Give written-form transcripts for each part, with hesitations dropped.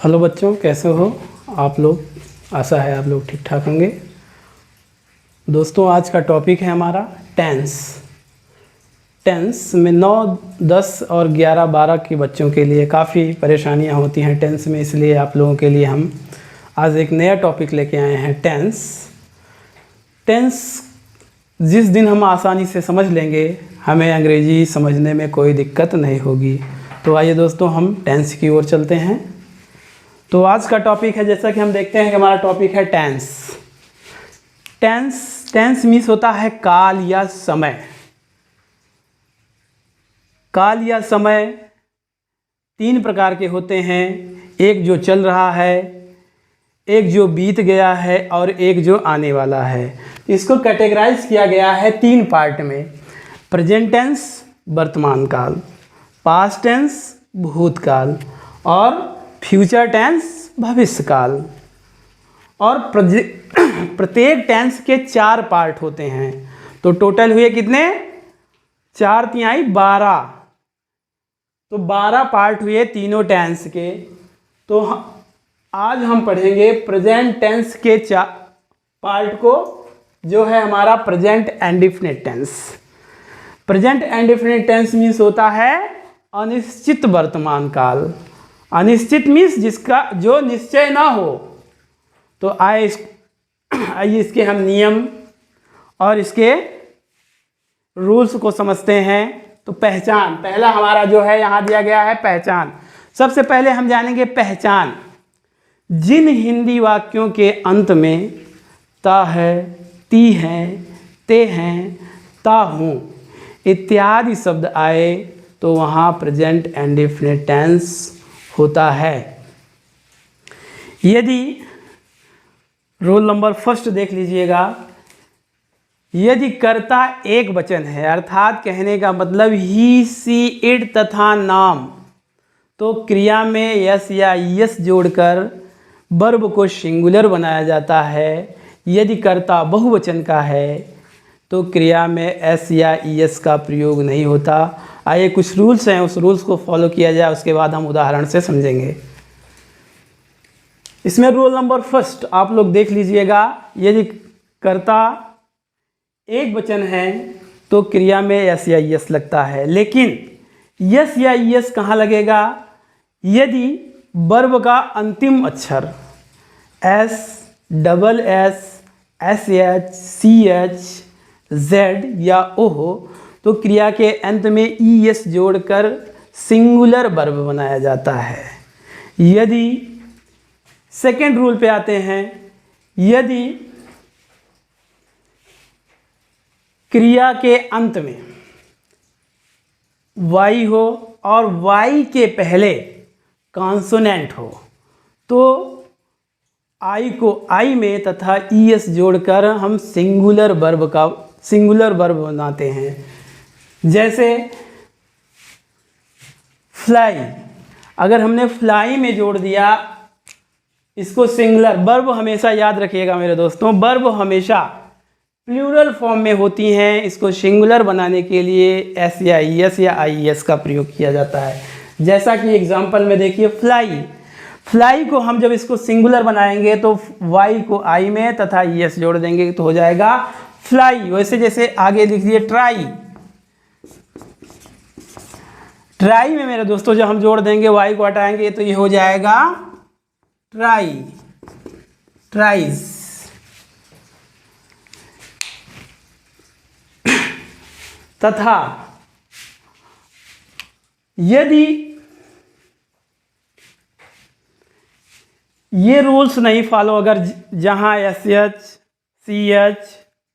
Hello बच्चों, कैसे हो आप लोग। आशा है आप लोग ठीक ठाक होंगे। दोस्तों, आज का टॉपिक है हमारा टेंस। टेंस में 9, 10 और 11, 12 के बच्चों के लिए काफ़ी परेशानियां होती हैं टेंस में, इसलिए आप लोगों के लिए हम आज एक नया टॉपिक लेके आए हैं टेंस। टेंस जिस दिन हम आसानी से समझ लेंगे, हमें अंग्रेजी समझने में कोई दिक्कत नहीं होगी। तो आइए दोस्तों, हम टेंस की ओर चलते हैं। तो आज का टॉपिक है, जैसा कि हम देखते हैं कि हमारा टॉपिक है टेंस। टेंस मीन्स होता है काल या समय। काल या समय 3 प्रकार के होते हैं। एक जो चल रहा है, एक जो बीत गया है और एक जो आने वाला है। इसको कैटेगराइज किया गया है 3 पार्ट में। प्रेजेंट टेंस वर्तमान काल, पास्ट टेंस भूतकाल और फ्यूचर टेंस भविष्य काल। और प्रत्येक टेंस के 4 पार्ट होते हैं। तो टोटल हुए कितने? 4 तिहाई 12। तो 12 पार्ट हुए तीनों टेंस के। तो आज हम पढ़ेंगे प्रेजेंट टेंस के 4 पार्ट को, जो है हमारा present indefinite tense. Present indefinite tense means होता है अनिश्चित वर्तमान काल। अनिश्चित मीन्स जिसका जो निश्चय ना हो। तो आइए इसके हम नियम और इसके रूल्स को समझते हैं। तो पहचान, पहला हमारा जो है यहाँ दिया गया है पहचान। सबसे पहले हम जानेंगे पहचान। जिन हिंदी वाक्यों के अंत में ता है, ती है, ते हैं, ता हूँ इत्यादि शब्द आए तो वहाँ प्रेजेंट इंडेफिनिट टेंस होता है। यदि रोल नंबर फर्स्ट देख लीजिएगा, यदि कर्ता एक वचन है, अर्थात कहने का मतलब ही, सी, इट तथा नाम, तो क्रिया में यस या यस जोड़कर वर्ब को सिंगुलर बनाया जाता है। यदि कर्ता बहुवचन का है तो क्रिया में एस या यस का प्रयोग नहीं होता। आइए कुछ रूल्स हैं, उस रूल्स को फॉलो किया जाए, उसके बाद हम उदाहरण से समझेंगे। इसमें रूल नंबर फर्स्ट आप लोग देख लीजिएगा। यदि कर्ता एक वचन है तो क्रिया में एस या यस लगता है, लेकिन यस या यस कहाँ लगेगा? यदि वर्ब का अंतिम अक्षर S, double S, S H, C H, Z या ओ हो तो क्रिया के अंत में ई एस जोड़कर सिंगुलर वर्ब बनाया जाता है। यदि सेकेंड रूल पे आते हैं, यदि क्रिया के अंत में वाई हो और वाई के पहले कॉन्सोनेंट हो तो आई को आई में तथा ई एस जोड़कर हम सिंगुलर वर्ब बनाते हैं। जैसे फ्लाई, अगर हमने फ्लाई में जोड़ दिया इसको सिंगुलर, वर्ब हमेशा याद रखिएगा मेरे दोस्तों, वर्ब हमेशा प्लूरल फॉर्म में होती हैं। इसको सिंगुलर बनाने के लिए एस या एस या आई एस का प्रयोग किया जाता है। जैसा कि एग्जांपल में देखिए, फ्लाई को हम जब इसको सिंगुलर बनाएंगे तो वाई को आई में तथा एस जोड़ देंगे तो हो जाएगा फ्लाई। वैसे जैसे आगे लिख दिए ट्राई में मेरे दोस्तों जब हम जोड़ देंगे वाई को हटाएंगे तो ये हो जाएगा ट्राइज। तथा यदि ये रूल्स नहीं फॉलो, अगर जहां S H, C H,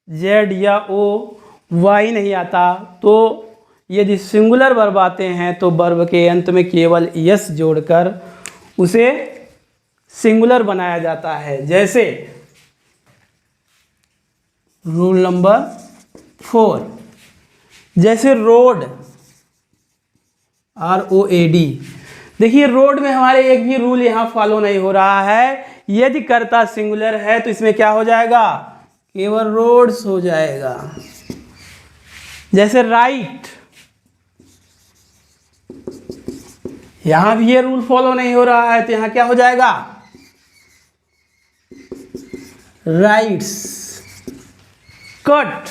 Z या ओ, वाई नहीं आता, तो यदि सिंगुलर वर्ब आते हैं तो वर्ब के अंत में केवल यस जोड़कर उसे सिंगुलर बनाया जाता है। जैसे रूल नंबर 4, जैसे रोड, ROAD। देखिए रोड में हमारे एक भी रूल यहाँ फॉलो नहीं हो रहा है। यदि कर्ता सिंगुलर है तो इसमें क्या हो जाएगा? केवल रोड्स हो जाएगा। जैसे राइट, यहां भी ये रूल फॉलो नहीं हो रहा है, तो यहां क्या हो जाएगा? राइट्स। कट,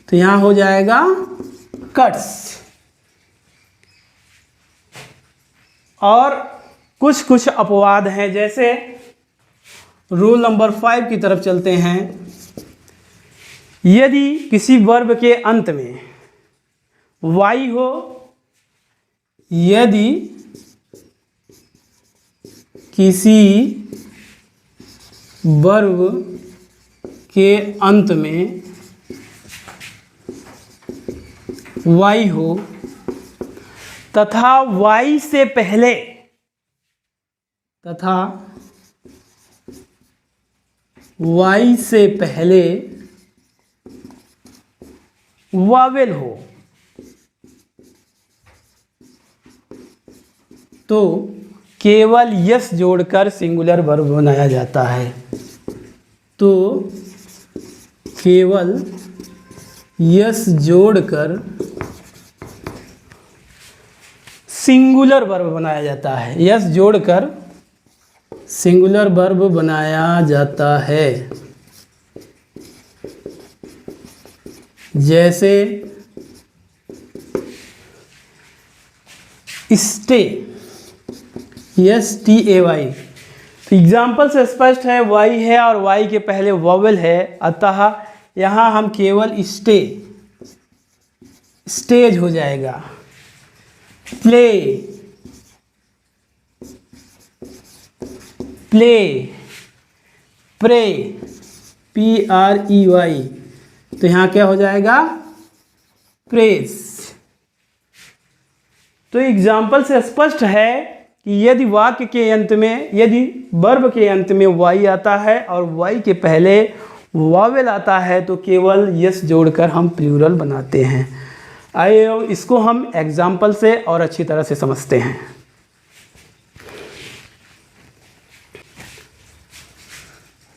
तो यहां हो जाएगा कट्स। और कुछ कुछ अपवाद हैं, जैसे रूल नंबर 5 की तरफ चलते हैं। यदि किसी वर्ब के अंत में वाई हो, यदि किसी वर्ब के अंत में वाई हो तथा वाई से पहले वावेल हो, तो केवल यस जोड़कर सिंगुलर वर्ब बनाया जाता है। तो केवल यस जोड़कर सिंगुलर वर्ब बनाया जाता है। यस जोड़कर सिंगुलर वर्ब बनाया जाता है। जैसे स्टे, STAY। तो एग्जाम्पल से स्पष्ट है, वाई है और वाई के पहले वॉवेल है, अतः यहाँ हम केवल स्टेज हो जाएगा। प्ले, प्रे, PREY, तो यहाँ क्या हो जाएगा? प्रेस। तो एग्जाम्पल से स्पष्ट है कि यदि वाक्य के अंत में, यदि वर्ब के अंत में वाई आता है और वाई के पहले वावेल आता है, तो केवल यस जोड़कर हम प्लूरल बनाते हैं। आइए इसको हम एग्जाम्पल से और अच्छी तरह से समझते हैं।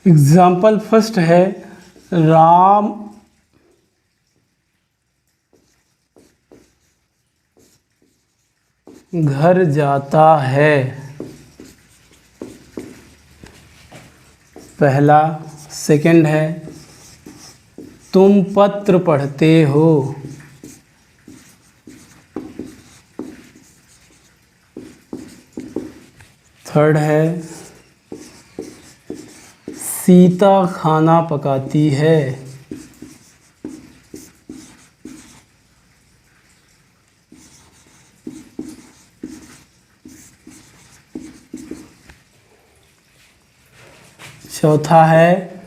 एग्जाम्पल फर्स्ट है, राम घर जाता है। पहला। सेकंड है, तुम पत्र पढ़ते हो। थर्ड है, सीता खाना पकाती है। चौथा है,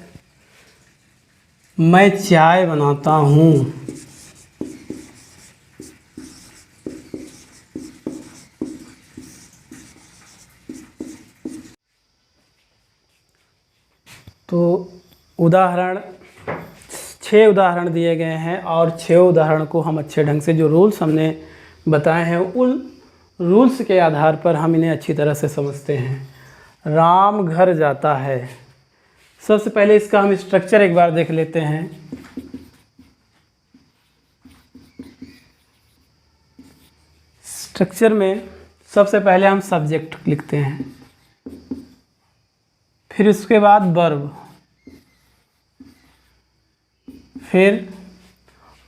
मैं चाय बनाता हूँ। तो उदाहरण 6 उदाहरण दिए गए हैं और 6 उदाहरण को हम अच्छे ढंग से, जो रूल्स हमने बताए हैं उन रूल्स के आधार पर हम इन्हें अच्छी तरह से समझते हैं। राम घर जाता है। सबसे पहले इसका हम स्ट्रक्चर एक बार देख लेते हैं। स्ट्रक्चर में सबसे पहले हम सब्जेक्ट लिखते हैं, फिर उसके बाद वर्ब, फिर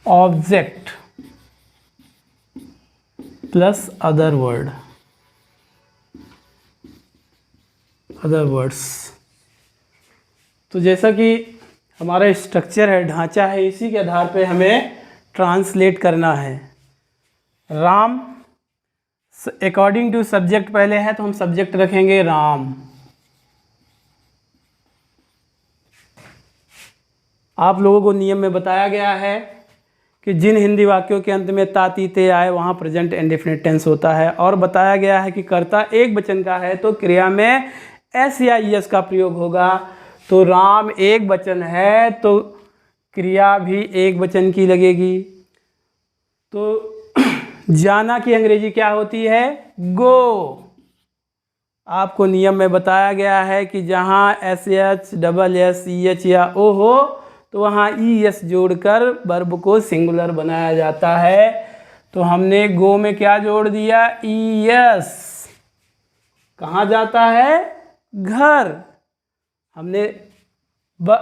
ऑब्जेक्ट प्लस अदर वर्ड्स। तो जैसा कि हमारा स्ट्रक्चर है, ढांचा है, इसी के आधार पे हमें ट्रांसलेट करना है। राम अकॉर्डिंग टू सब्जेक्ट पहले है, तो हम सब्जेक्ट रखेंगे राम। आप लोगों को नियम में बताया गया है कि जिन हिंदी वाक्यों के अंत में ता ती ते आए वहाँ प्रेजेंट इंडेफिनिट टेंस होता है, और बताया गया है कि कर्ता एक वचन का है तो क्रिया में एस या एस का प्रयोग होगा। तो राम एक वचन है तो क्रिया भी एक वचन की लगेगी। तो जाना की अंग्रेजी क्या होती है? गो। आपको नियम में बताया गया है कि जहाँ SH, SS, EH या O हो तो वहाँ ES जोड़कर वर्ब को सिंगुलर बनाया जाता है। तो हमने गो में क्या जोड़ दिया, ईएस। कहाँ जाता है, घर। हमने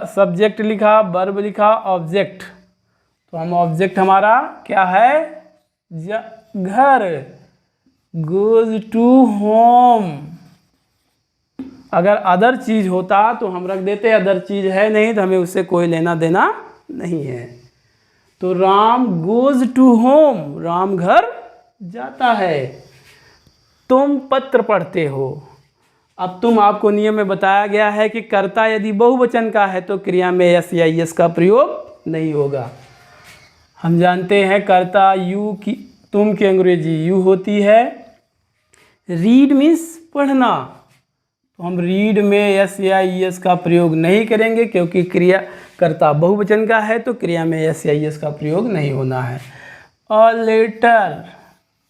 सब्जेक्ट लिखा, वर्ब लिखा, ऑब्जेक्ट, तो हम ऑब्जेक्ट हमारा क्या है, घर। Goes to home. अगर अदर चीज होता तो हम रख देते अदर चीज है नहीं तो हमें उससे कोई लेना देना नहीं है। तो Ram goes to home, Ram घर जाता है। तुम पत्र पढ़ते हो। अब तुम, आपको नियम में बताया गया है कि कर्ता यदि बहुवचन का है तो क्रिया में यस या यस का प्रयोग नहीं होगा। हम जानते हैं कर्ता यू की, तुम की अंग्रेजी यू होती है। रीड मीन्स पढ़ना, तो हम रीड में यस या यस का प्रयोग नहीं करेंगे क्योंकि क्रिया कर्ता बहुवचन का है तो क्रिया में यस या यस का प्रयोग नहीं होना है। और लेटर,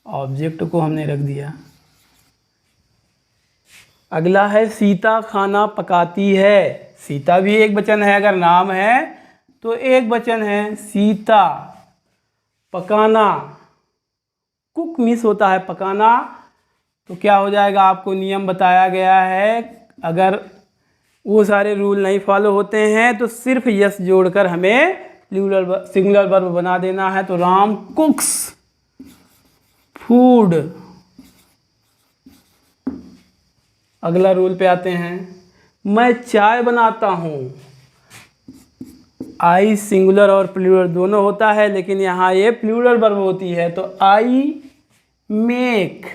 ऑब्जेक्ट को हमने रख दिया। अगला है सीता खाना पकाती है। सीता भी एक वचन है, अगर नाम है तो एक वचन है सीता। पकाना, कुक मिस होता है पकाना, तो क्या हो जाएगा, आपको नियम बताया गया है। अगर वो सारे रूल नहीं फॉलो होते हैं तो सिर्फ यस जोड़कर हमें सिंगुलर वर्ब बना देना है। तो राम कुक्स फूड। अगला रूल पे आते हैं, मैं चाय बनाता हूँ। आई सिंगुलर और प्लूरल दोनों होता है, लेकिन यहाँ ये प्लूरल वर्ब होती है। तो आई मेक,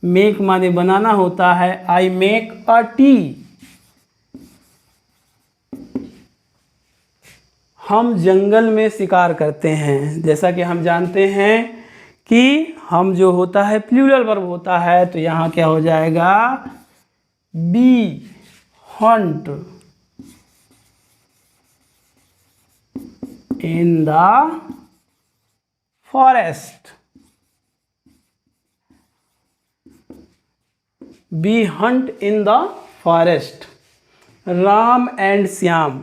मेक माने बनाना होता है। I make a T. हम जंगल में शिकार करते हैं। जैसा कि हम जानते हैं कि हम जो होता है प्लूरल वर्ब होता है, तो यहाँ क्या हो जाएगा, be hunt in the forest. Be hunt in the forest. Ram and Shyam,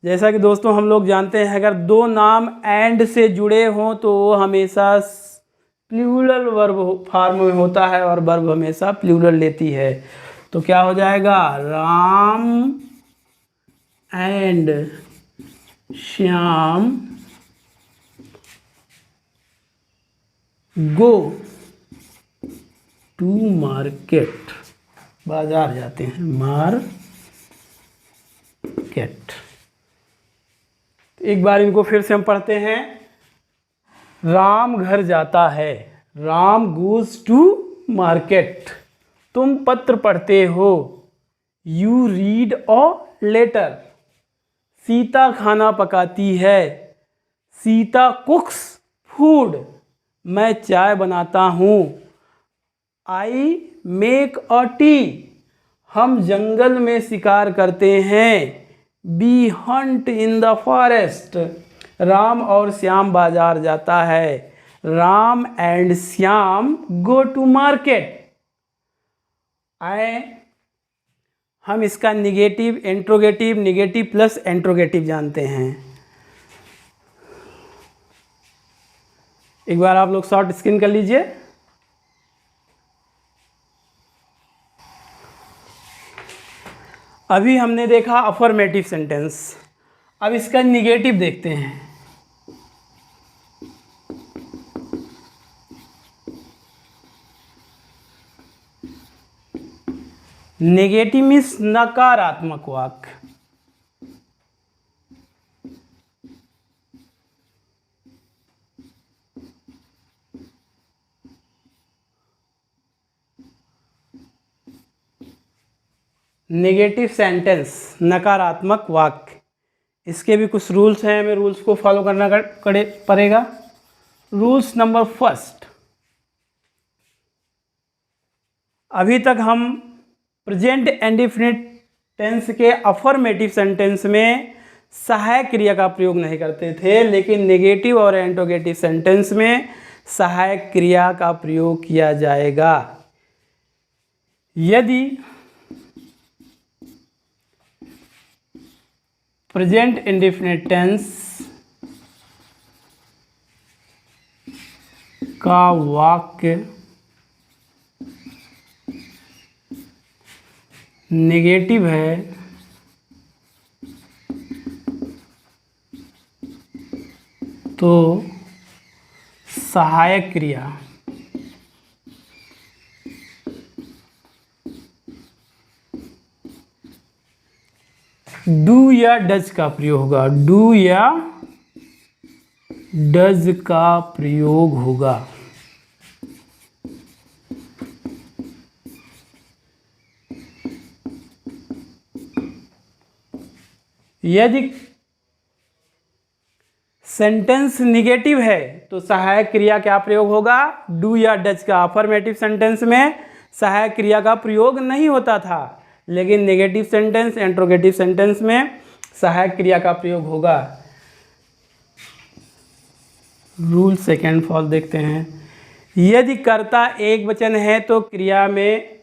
जैसा कि दोस्तों हम लोग जानते हैं अगर दो नाम एंड से जुड़े हों तो वो हमेशा प्लूरल वर्ब फॉर्म में होता है और वर्ब हमेशा प्लूरल लेती है। तो क्या हो जाएगा, Ram and Shyam go to market. बाजार जाते हैं, मार्केट। एक बार इनको फिर से हम पढ़ते हैं। राम घर जाता है, राम गोज टू मार्केट। तुम पत्र पढ़ते हो, you read a letter. Sita खाना पकाती है, सीता कुक्स फूड। मैं चाय बनाता हूँ, आई मेक अ टी। हम जंगल में शिकार करते हैं, be hunt in the forest. Ram और श्याम बाजार जाता है, Ram and Shyam go to market. हम इसका negative, interrogative, negative plus interrogative जानते हैं। एक बार आप लोग शॉर्ट स्क्रीन कर लीजिए। अभी हमने देखा अफर्मेटिव सेंटेंस, अब इसका निगेटिव देखते हैं। नेगेटिव मीन्स नकारात्मक वाक्य। नेगेटिव सेंटेंस, नकारात्मक वाक्य, इसके भी कुछ रूल्स हैं, हमें रूल्स को फॉलो करना पड़ेगा। रूल्स नंबर फर्स्ट, अभी तक हम प्रेजेंट इंडेफिनिट टेंस के अफर्मेटिव सेंटेंस में सहायक क्रिया का प्रयोग नहीं करते थे, लेकिन नेगेटिव और इंट्रोगेटिव सेंटेंस में सहायक क्रिया का प्रयोग किया जाएगा। यदि प्रेजेंट इंडेफिनिट टेंस का वाक्य नेगेटिव है तो सहायक क्रिया डू या डज का प्रयोग होगा। डू या डज का प्रयोग होगा। यदि सेंटेंस निगेटिव है तो सहायक क्रिया क्या प्रयोग होगा? डू या डज का। अफर्मेटिव सेंटेंस में सहायक क्रिया का प्रयोग नहीं होता था, लेकिन नेगेटिव सेंटेंस, इंट्रोगेटिव सेंटेंस में सहायक क्रिया का प्रयोग होगा। रूल सेकेंड फॉल देखते हैं। यदि कर्ता एक वचन है तो क्रिया में,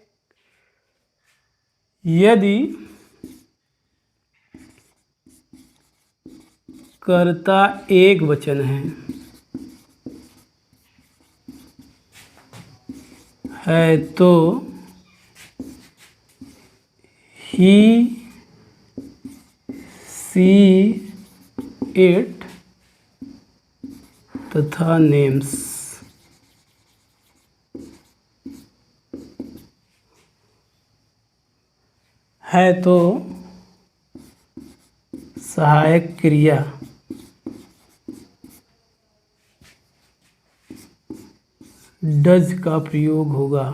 यदि कर्ता एक वचन है तो ही सी इट तथा नेम्स है तो सहायक क्रिया डज का प्रयोग होगा।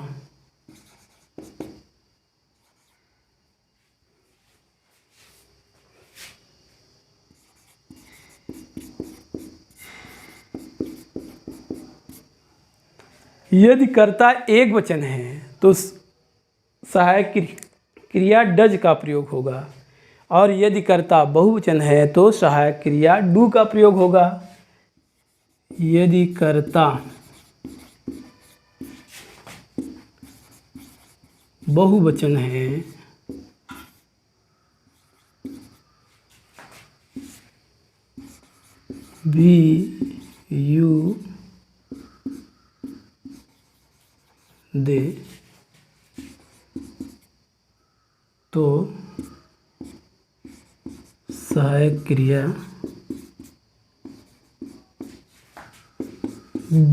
यदि कर्ता एक वचन है तो सहायक क्रिया डज का प्रयोग होगा, और यदि कर्ता बहुवचन है तो सहायक क्रिया डू का प्रयोग होगा। यदि कर्ता बहुवचन है बी यू दे तो सहायक क्रिया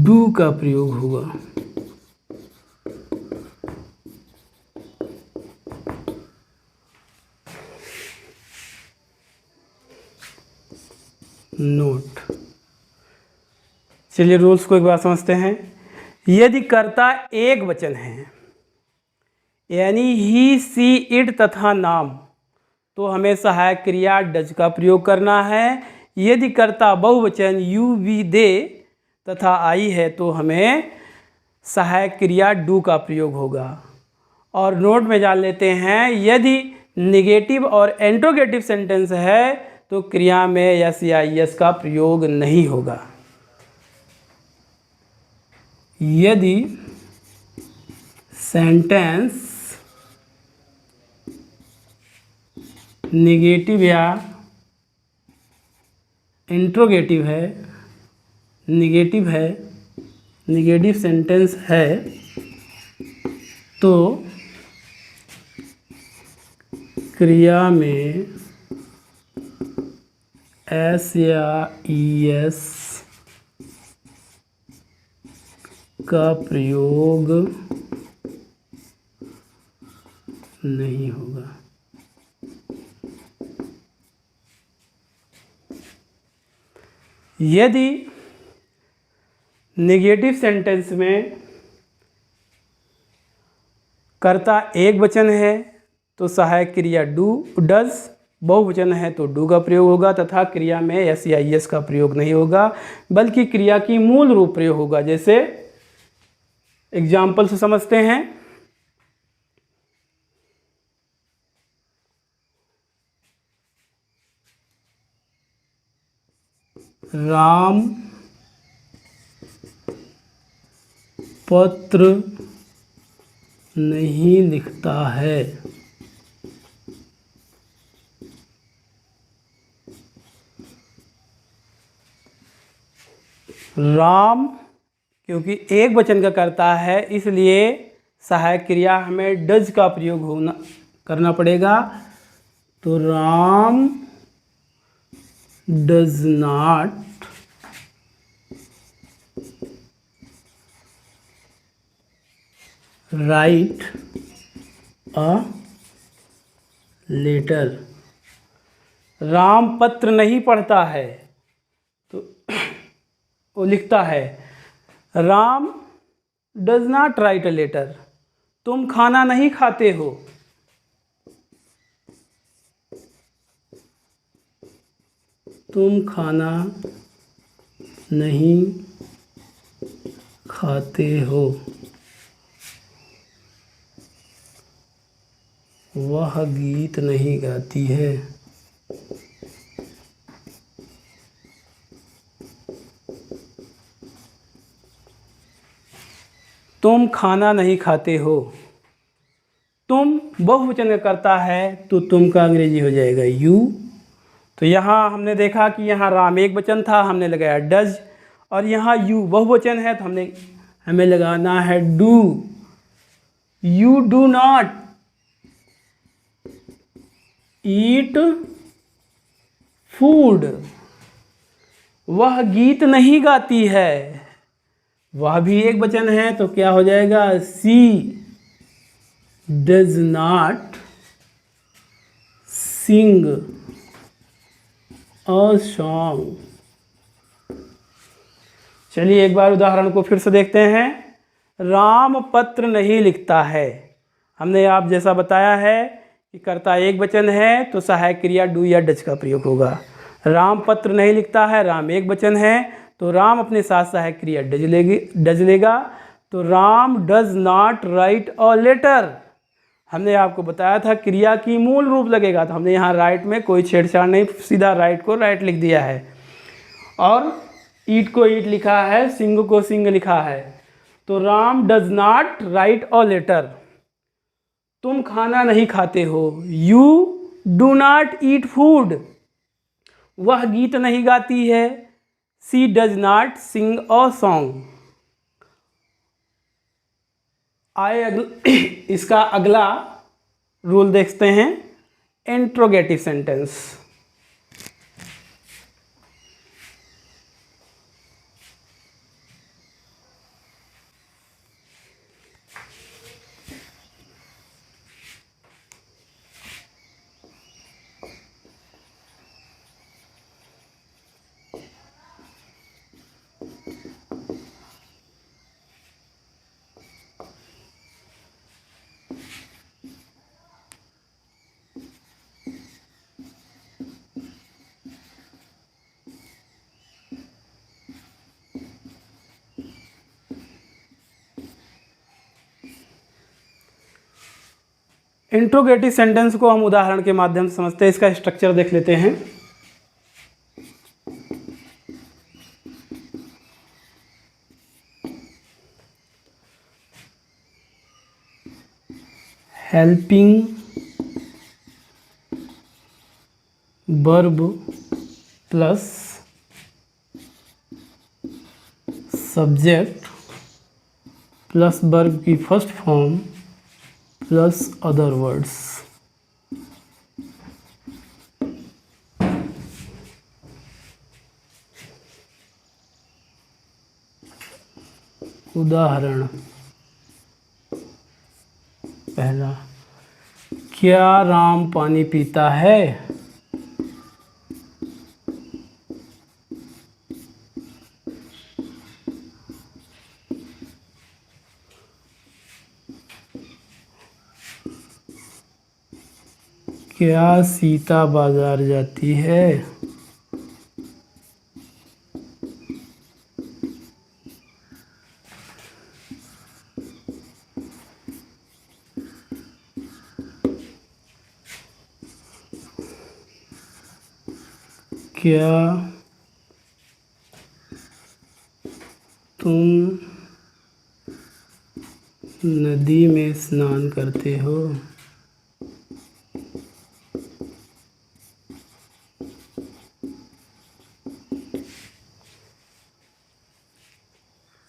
डू का प्रयोग होगा। नोट। चलिए रूल्स को एक बार समझते हैं। यदि कर्ता एक वचन है यानी ही सी इट तथा नाम, तो हमें सहायक क्रिया डज का प्रयोग करना है। यदि कर्ता बहुवचन यू वी दे तथा आई है तो हमें सहायक क्रिया डू का प्रयोग होगा। और नोट में जान लेते हैं, यदि निगेटिव और इंट्रोगेटिव सेंटेंस है तो क्रिया में एस या एस का प्रयोग नहीं होगा। यदि सेंटेंस निगेटिव या इंट्रोगेटिव है, निगेटिव सेंटेंस है तो क्रिया में एस या ई एस का प्रयोग नहीं होगा। यदि नेगेटिव सेंटेंस में कर्ता एक वचन है तो सहायक क्रिया डू डज, बहुवचन है तो डू का प्रयोग होगा तथा क्रिया में एस या एस का प्रयोग नहीं होगा, बल्कि क्रिया की मूल रूप प्रयोग होगा। जैसे एग्जाम्पल से समझते हैं। राम पत्र नहीं लिखता है। राम क्योंकि एक वचन का कर्ता है, इसलिए सहायक क्रिया हमें डज का प्रयोग करना पड़ेगा। तो Ram does not write a letter. Ram पत्र नहीं पढ़ता है, तो वो लिखता है। Ram does not write a letter. तुम खाना नहीं खाते हो। तुम खाना नहीं खाते हो। वह गीत नहीं गाती है। तुम खाना नहीं खाते हो। तुम बहुवचन का करता है, तो तुम का अंग्रेजी हो जाएगा यू। तो यहाँ हमने देखा कि यहाँ राम एक वचन था, हमने लगाया डज, और यहाँ यू बहुवचन है, तो हमें लगाना है do. You do not eat food. वह गीत नहीं गाती है। वह भी एक वचन है, तो क्या हो जाएगा? She does not sing a song. चलिए एक बार उदाहरण को फिर से देखते हैं। राम पत्र नहीं लिखता है। हमने आप जैसा बताया है कि कर्ता एक वचन है, तो सहायक क्रिया डू या डज का प्रयोग होगा। राम पत्र नहीं लिखता है, राम एक वचन है, तो राम अपने साथ सहायक क्रिया डज लेगा। तो Ram does not write a letter. हमने आपको बताया था क्रिया की मूल रूप लगेगा, तो हमने यहाँ राइट में कोई छेड़छाड़ नहीं, सीधा राइट को राइट लिख दिया है। और ईट को ईट लिखा है, सिंग को सिंग लिखा है। तो Ram does not write a letter. तुम खाना नहीं खाते हो। You do not eat food. वह गीत नहीं गाती है। She does not sing a song. इसका अगला रूल देखते हैं, इंट्रोगेटिव सेंटेंस। इंट्रोगेटिव सेंटेंस को हम उदाहरण के माध्यम से समझते हैं। इसका स्ट्रक्चर देख लेते हैं। Helping verb plus subject plus verb की first form plus other words. उदाहरण पहला, क्या राम पानी पीता है? क्या सीता बाजार जाती है? क्या तुम नदी में स्नान करते हो?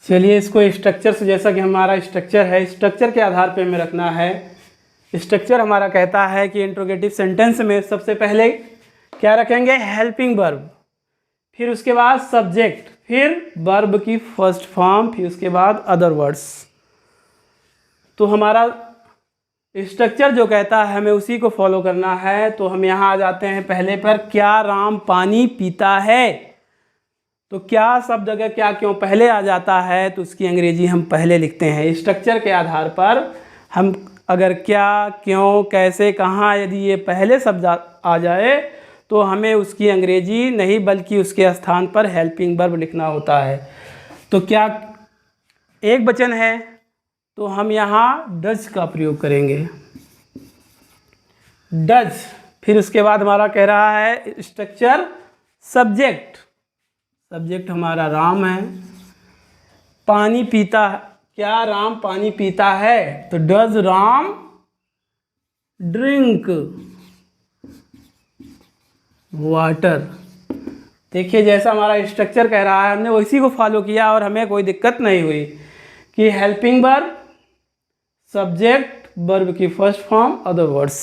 चलिए इसको स्ट्रक्चर से, जैसा कि हमारा स्ट्रक्चर है, स्ट्रक्चर के आधार पे हमें रखना है। स्ट्रक्चर हमारा कहता है कि इंट्रोगेटिव सेंटेंस में सबसे पहले क्या रखेंगे, हेल्पिंग वर्ब, फिर उसके बाद सब्जेक्ट, फिर वर्ब की फर्स्ट फॉर्म, फिर उसके बाद अदर वर्ड्स। तो हमारा स्ट्रक्चर जो कहता है हमें उसी को फॉलो करना है। तो हम यहाँ आ जाते हैं पहले पर, क्या राम पानी पीता है। तो क्या शब्द अगर क्या क्यों पहले आ जाता है तो उसकी अंग्रेजी हम पहले लिखते हैं। स्ट्रक्चर के आधार पर हम अगर क्या, क्यों, कैसे, कहाँ, यदि ये पहले शब्द आ जाए तो हमें उसकी अंग्रेजी नहीं बल्कि उसके स्थान पर हेल्पिंग वर्ब लिखना होता है। तो क्या एक वचन है तो हम यहाँ डज का प्रयोग करेंगे, डज। फिर उसके बाद हमारा कह रहा है स्ट्रक्चर सब्जेक्ट, सब्जेक्ट हमारा राम है, पानी पीता, क्या राम पानी पीता है तो डज राम ड्रिंक वाटर। देखिए जैसा हमारा स्ट्रक्चर कह रहा है हमने उसी को फॉलो किया और हमें कोई दिक्कत नहीं हुई कि हेल्पिंग वर्ब, सब्जेक्ट, वर्ब की फर्स्ट फॉर्म, अदर वर्ड्स।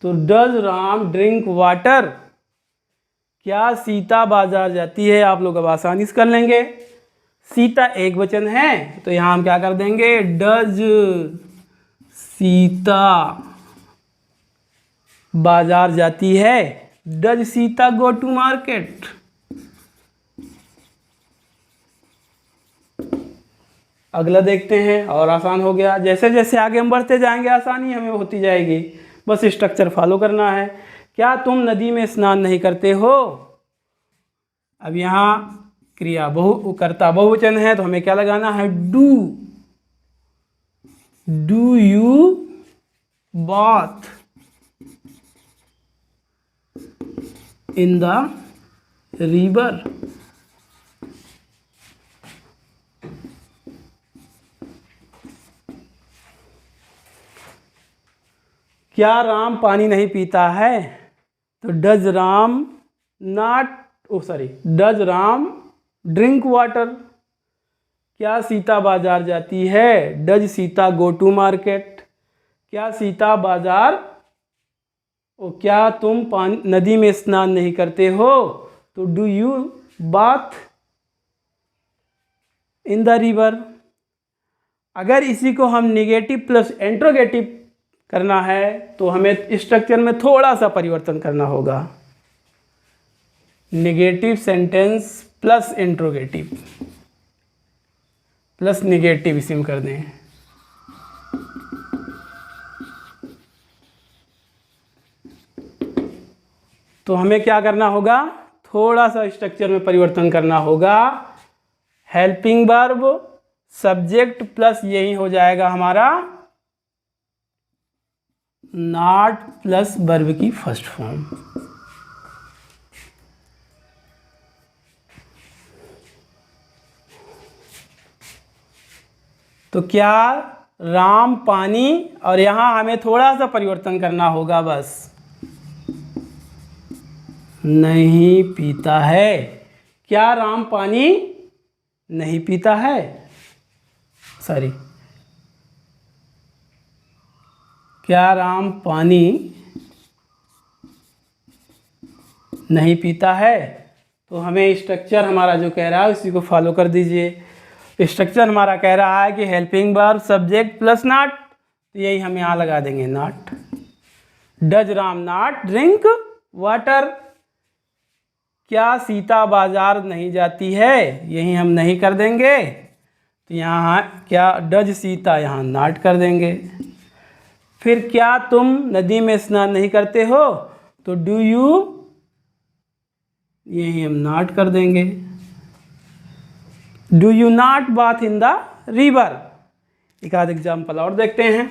तो डज राम ड्रिंक वाटर, क्या सीता बाजार जाती है, आप लोग अब आसानी से कर लेंगे। सीता एक वचन है तो यहाँ हम क्या कर देंगे, डज सीता बाजार जाती है, does Sita go to market. अगला देखते हैं और आसान हो गया। जैसे जैसे आगे हम बढ़ते जाएंगे आसानी हमें होती जाएगी, बस स्ट्रक्चर फॉलो करना है। क्या तुम नदी में स्नान नहीं करते हो। अब यहाँ क्रिया कर्ता बहुवचन है तो हमें क्या लगाना है, do. Do you bath in the river. क्या राम पानी नहीं पीता है तो does Ram not, does Ram drink water. क्या सीता बाजार जाती है, does Sita go to market. क्या सीता बाजार, क्या तुम नदी में स्नान नहीं करते हो तो do you bath in the river. अगर इसी को हम निगेटिव प्लस इंट्रोगेटिव करना है तो हमें स्ट्रक्चर में थोड़ा सा परिवर्तन करना होगा। Negative sentence plus interrogative plus negative इसी में कर दें। तो हमें क्या करना होगा, थोड़ा सा स्ट्रक्चर में परिवर्तन करना होगा। हेल्पिंग वर्ब, सब्जेक्ट प्लस यही हो जाएगा हमारा नॉट प्लस वर्ब की फर्स्ट फॉर्म। तो क्या राम पानी, और यहां हमें थोड़ा सा परिवर्तन करना होगा, बस नहीं पीता है। क्या राम पानी नहीं पीता है, सॉरी, क्या राम पानी नहीं पीता है। तो हमें स्ट्रक्चर हमारा जो कह रहा है उसी को फॉलो कर दीजिए। स्ट्रक्चर हमारा कह रहा है कि helping verb, subject plus not, तो यही हम यहाँ लगा देंगे not. Does Ram not drink water. क्या सीता बाजार नहीं जाती है, यही हम नहीं कर देंगे, तो यहाँ क्या डज सीता, यहाँ नॉट कर देंगे। फिर क्या तुम नदी में स्नान नहीं करते हो तो डू यू, यही हम नॉट कर देंगे। Do you not bath in the river. एक आध एग्जाम्पल और देखते हैं।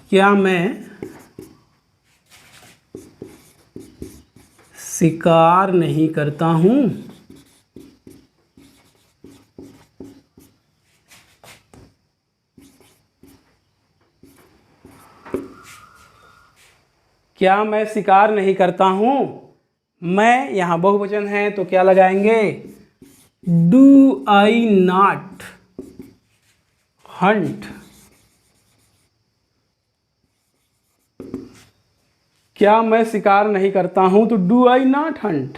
क्या मैं शिकार नहीं करता हूँ। क्या मैं शिकार नहीं करता हूँ? मैं यहाँ बहुवचन है तो क्या लगाएंगे? Do I not Hunt? क्या मैं शिकार नहीं करता हूँ तो डू आई नॉट हंट।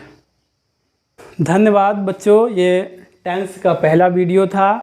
धन्यवाद बच्चों, ये टेंस का पहला वीडियो था।